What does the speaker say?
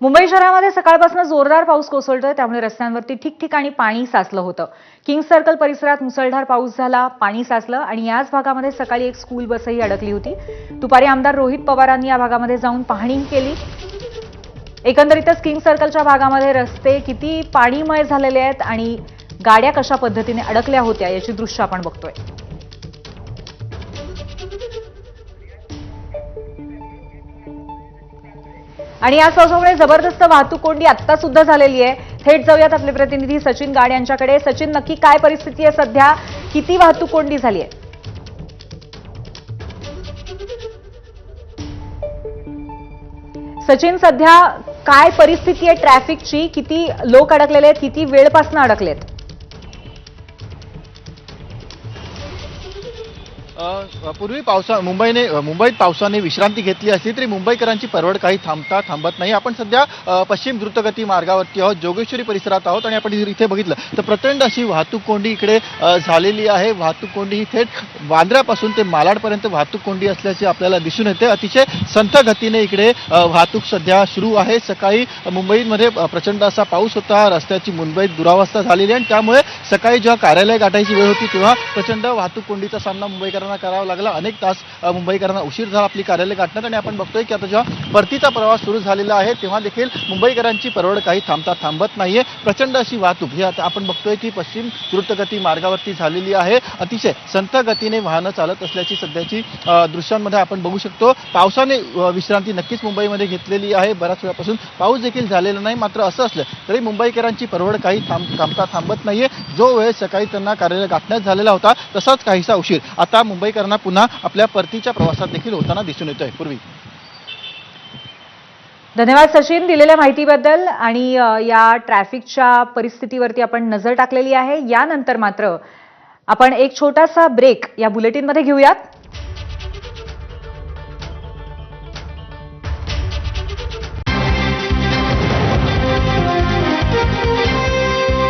मुंबई शहरामध्ये सकाळपासून जोरदार पाऊस कोसळतोय, त्यामुळे रस्त्यांवरती ठिकठिकाणी पाणी साचलं होतं। किंग्स सर्कल परिसरात मुसळधार पाऊस झाला, पाणी साचलं आणि याच भागामध्ये सकाळी एक स्कूल बसही अडकली होती। दुपारी आमदार रोहित पवारांनी या भागामध्ये जाऊन पाहणी केली। एकंदरीतच किंग्स सर्कलच्या भागामध्ये रस्ते किती पाणीमय झालेले आहेत आणि गाड्या कशा पद्धतीने अडकल्या होत्या याची दृश्य आपण बघतोय। आणि या पावसामुळे जबरदस्त वाहतूक कोंडी आता सुद्धा झालेली आहे। थेट जाऊयात आपले प्रतिनिधी सचिन गाड यांच्याकडे। सचिन, नक्की काय परिस्थिती आहे सध्या? किती वाहतूक कोंडी झाली आहे? सचिन, सध्या काय परिस्थिती आहे ट्रॅफिकची? किती लोक अडकलेले आहेत? किती वेळपासून अडकलेत? पूर्वी मुंबईत पावसाने विश्रांती घेतली असली तरी मुंबईकरांची परवड काही थांबत नाही। आपण सध्या पश्चिम द्रुतगती मार्गावरती आहोत, जोगेश्वरी परिसरात आहोत आणि आपण इथे बघितलं तर प्रचंड अशी वाहतूक कोंडी इकडे झालेली आहे। वाहतूक कोंडी ही थेट वांद्र्यापासून ते मालाडपर्यंत वाहतूक कोंडी असल्याचे आपल्याला दिसून येते। अतिशय संथ गतीने इकडे वाहतूक सध्या सुरू आहे। सकाळी मुंबईमध्ये प्रचंड असा पाऊस होता, रस्त्याची मुंबईत दुरावस्था झालेली आणि त्यामुळे सकाळी जेव्हा कार्यालय गाठायची वेळ होती तेव्हा प्रचंड वाहतूक कोंडीचा सामना मुंबईकरांना करावा लागला। अनेक तास मुंबईकरांना उशीर झाला आपली कार्यालय गाठण्यात आणि आपण बघतोय की आता जेव्हा परतीचा प्रवास सुरू झालेला आहे तेव्हा देखील मुंबईकरांची परवड काही थांबत नाहीये। प्रचंड अशी वाहतूक ही आता आपण बघतोय की पश्चिम द्रुतगती मार्गावरती झालेली आहे। अतिशय संथ गतीने वाहनं चालत असल्याची सध्याची दृश्यांमध्ये आपण बघू शकतो। पावसाने विश्रांती नक्कीच मुंबईमध्ये घेतलेली आहे। बऱ्याच वेळापासून पाऊस देखील झालेला नाही, मात्र असं असलं तरी मुंबईकरांची परवड काही थांबत नाहीये। जो वेळ सकाळी त्यांना कार्यालय गाठण्यात झालेला होता तसाच काहीसा उशीर आता मुंबईकरांना पुन्हा आपल्या परतीच्या प्रवासात देखील होताना दिसून येतोय। पूर्वी धन्यवाद सचिन दिलेल्या माहितीबद्दल। आणि या ट्रॅफिकच्या परिस्थितीवरती आपण नजर टाकलेली आहे। यानंतर मात्र आपण एक छोटासा ब्रेक या बुलेटिनमध्ये घेऊयात।